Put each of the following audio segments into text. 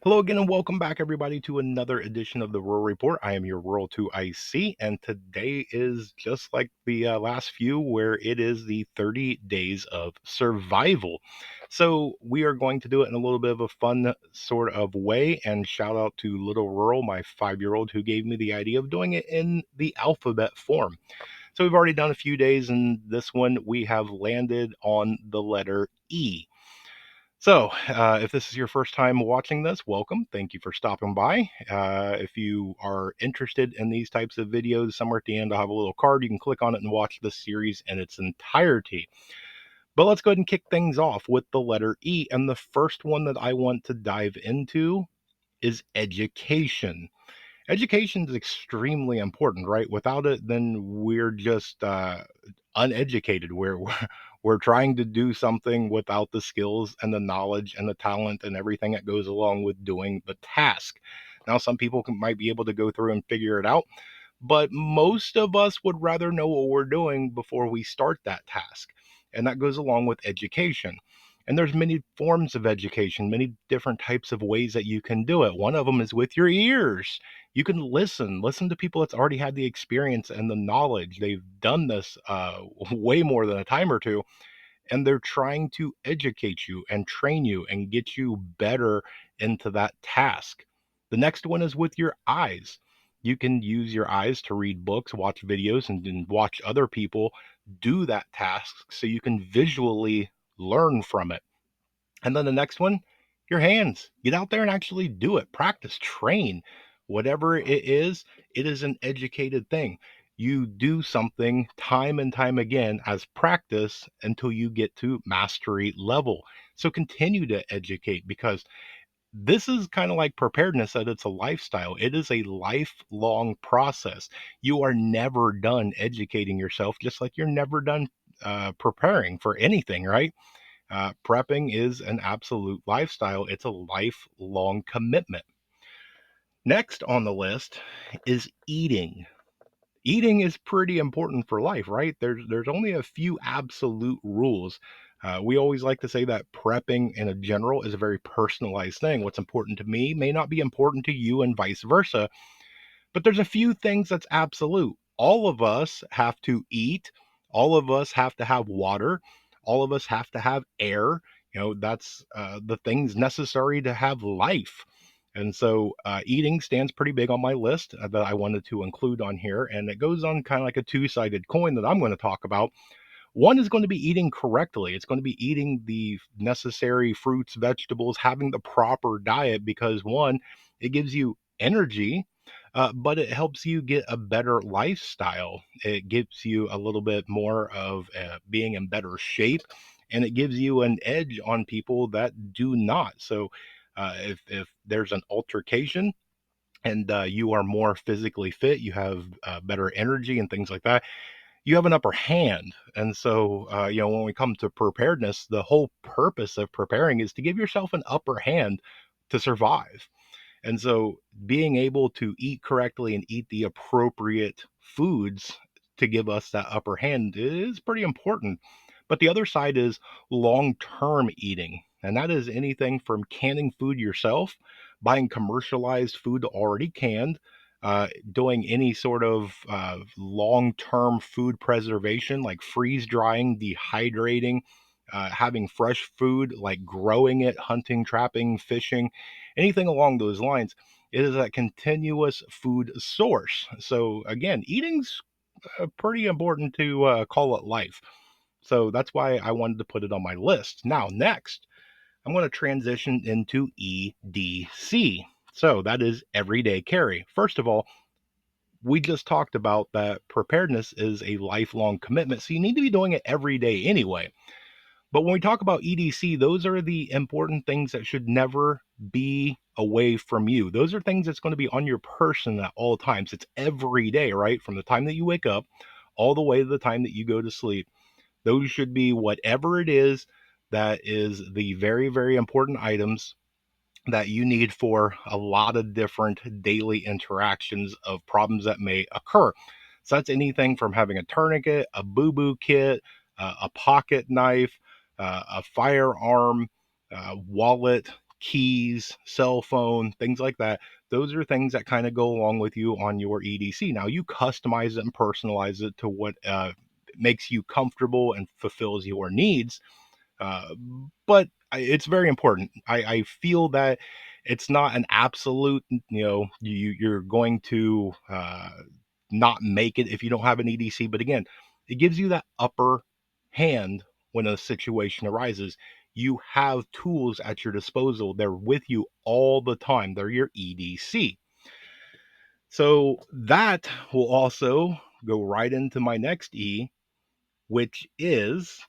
Hello again, and welcome back, everybody, to another edition of the Rural Report. I am your Rural 2IC, and today is just like the last few, where it is the 30 days of survival. So, we are going to do it in a little bit of a fun sort of way. And shout out to Little Rural, my 5-year-old, who gave me the idea of doing it in the alphabet form. So, we've already done a few days, and this one we have landed on the letter E. So, if this is your first time watching this, welcome. Thank you for stopping by. If you are interested in these types of videos, somewhere at the end, I'll have a little card. You can click on it and watch the series in its entirety. But let's go ahead and kick things off with the letter E. And the first one that I want to dive into is education. Education is extremely important, right? Without it, then we're just uneducated. We're trying to do something without the skills and the knowledge and the talent and everything that goes along with doing the task. Now, some people might be able to go through and figure it out, but most of us would rather know what we're doing before we start that task. And that goes along with education. And there's many forms of education, many different types of ways that you can do it. One of them is with your ears. You can listen to people that's already had the experience and the knowledge. They've done this way more than a time or two, and they're trying to educate you and train you and get you better into that task. The next one is with your eyes. You can use your eyes to read books, watch videos, and watch other people do that task so you can visually learn from it. And then the next one, your hands. Get out there and actually do it. Practice, train. Whatever it is an educated thing. You do something time and time again as practice until you get to mastery level. So continue to educate, because this is kind of like preparedness, that it's a lifestyle. It is a lifelong process. You are never done educating yourself, just like you're never done preparing for anything, right? Prepping is an absolute lifestyle. It's a lifelong commitment. Next on the list is eating. Eating is pretty important for life, right? There's only a few absolute rules. We always like to say that prepping in a general is a very personalized thing. What's important to me may not be important to you, and vice versa. But there's a few things that's absolute. All of us have to eat. All of us have to have water. All of us have to have air. That's the things necessary to have life. And so eating stands pretty big on my list that I wanted to include on here. And it goes on kind of like a two-sided coin that I'm going to talk about. One is going to be eating correctly. It's going to be eating the necessary fruits, vegetables, having the proper diet, because one, it gives you energy, but it helps you get a better lifestyle. It gives you a little bit more of being in better shape, and it gives you an edge on people that do not. So, if there's an altercation and you are more physically fit, you have better energy and things like that, you have an upper hand. And so, when we come to preparedness, the whole purpose of preparing is to give yourself an upper hand to survive. And so, being able to eat correctly and eat the appropriate foods to give us that upper hand is pretty important. But the other side is long term eating. And that is anything from canning food yourself, buying commercialized food already canned, doing any sort of long term food preservation, like freeze drying, dehydrating, having fresh food, like growing it, hunting, trapping, fishing, anything along those lines. It is a continuous food source. So, again, eating's pretty important to call it life. So, that's why I wanted to put it on my list. Now, next, I'm going to transition into EDC. So, that is everyday carry. First of all, we just talked about that preparedness is a lifelong commitment. So, you need to be doing it every day anyway. But when we talk about EDC, those are the important things that should never be away from you. Those are things that's going to be on your person at all times. It's every day, right? From the time that you wake up all the way to the time that you go to sleep. Those should be whatever it is that is the very, very important items that you need for a lot of different daily interactions of problems that may occur. So that's anything from having a tourniquet, a boo boo kit, a pocket knife, a firearm, wallet, keys, cell phone, things like that. Those are things that kind of go along with you on your EDC. Now you customize it and personalize it to what makes you comfortable and fulfills your needs. Uh, but it's very important. I feel that it's not an absolute, you're going to not make it if you don't have an EDC. But again, it gives you that upper hand when a situation arises. You have tools at your disposal. They're with you all the time. They're your EDC. So that will also go right into my next E, which is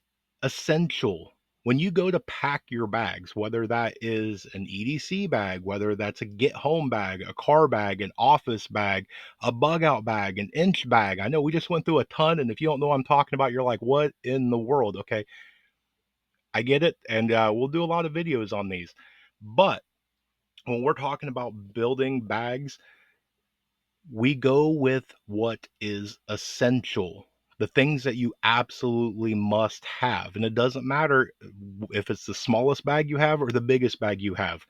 essential. When you go to pack your bags, whether that is an EDC bag, whether that's a get home bag, a car bag, an office bag, a bug out bag, an inch bag. I know we just went through a ton, and if you don't know what I'm talking about, you're like, what in the world? Okay, I get it, and we'll do a lot of videos on these. But when we're talking about building bags, we go with what is essential, the things that you absolutely must have. And it doesn't matter if it's the smallest bag you have or the biggest bag you have.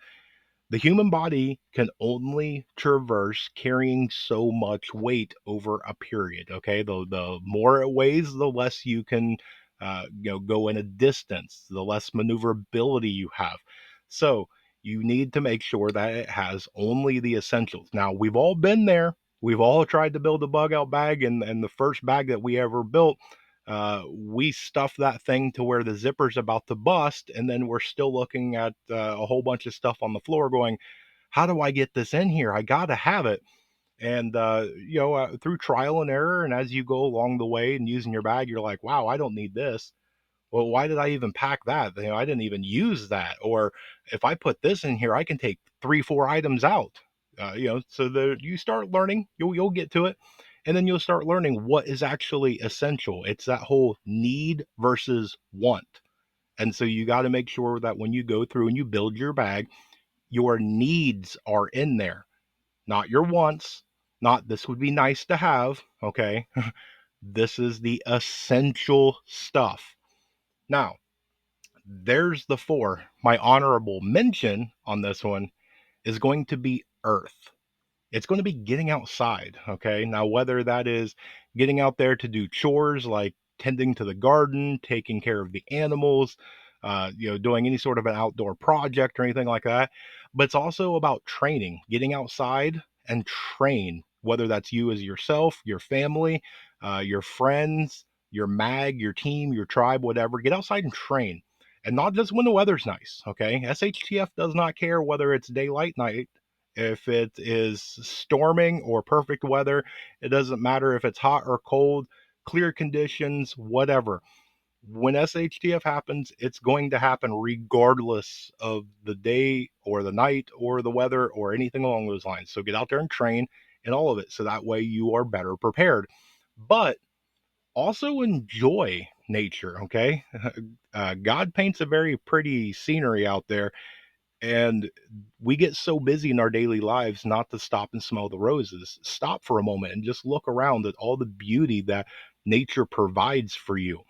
The human body can only traverse carrying so much weight over a period. Okay, the more it weighs, the less you can, go in a distance. The less maneuverability you have. So you need to make sure that it has only the essentials. Now we've all been there. We've all tried to build a bug out bag, and the first bag that we ever built, we stuffed that thing to where the zipper's about to bust, and then we're still looking at a whole bunch of stuff on the floor going, how do I get this in here? I gotta have it. And through trial and error, and as you go along the way and using your bag, you're like, wow, I don't need this. Well, why did I even pack that? I didn't even use that. Or if I put this in here, I can take 3 4 items out. So you start learning, you'll get to it, and then you'll start learning what is actually essential. It's that whole need versus want. And so you got to make sure that when you go through and you build your bag, your needs are in there, not your wants, not this would be nice to have. Okay. This is the essential stuff. Now, there's the four. My honorable mention on this one is going to be earth. It's going to be getting outside. Okay. Now, whether that is getting out there to do chores like tending to the garden, taking care of the animals, doing any sort of an outdoor project or anything like that. But it's also about training, getting outside and train, whether that's you as yourself, your family, your friends, your mag, your team, your tribe, whatever. Get outside and train. And not just when the weather's nice. Okay. SHTF does not care whether it's daylight, night, if it is storming or perfect weather. It doesn't matter if it's hot or cold, clear conditions, whatever. When SHTF happens, it's going to happen regardless of the day or the night or the weather or anything along those lines. So get out there and train in all of it so that way you are better prepared. But also enjoy nature, okay? God paints a very pretty scenery out there, and we get so busy in our daily lives not to stop and smell the roses. Stop for a moment and just look around at all the beauty that nature provides for you.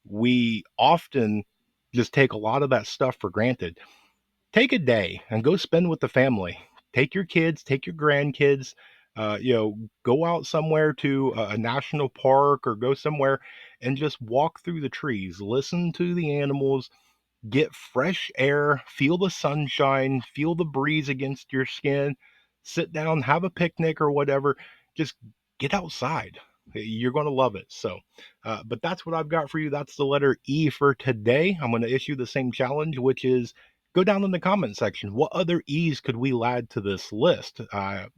We often just take a lot of that stuff for granted. Take a day and go spend with the family. Take your kids, take your grandkids, go out somewhere to a national park or go somewhere and just walk through the trees, listen to the animals, get fresh air, feel the sunshine, feel the breeze against your skin, sit down, have a picnic or whatever. Just get outside. You're going to love it. So, but that's what I've got for you. That's the letter E for today. I'm going to issue the same challenge, which is go down in the comment section. What other E's could we add to this list?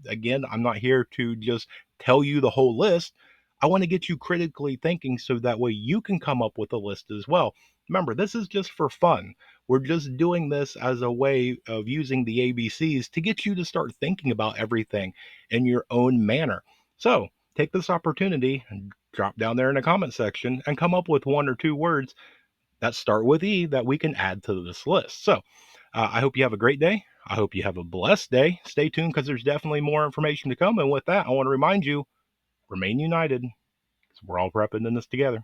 Again, I'm not here to just tell you the whole list. I want to get you critically thinking so that way you can come up with a list as well. Remember, this is just for fun. We're just doing this as a way of using the ABCs to get you to start thinking about everything in your own manner. So take this opportunity and drop down there in the comment section and come up with 1 or 2 words that start with E that we can add to this list. So I hope you have a great day. I hope you have a blessed day. Stay tuned because there's definitely more information to come. And with that, I want to remind you, remain united because we're all prepping in this together.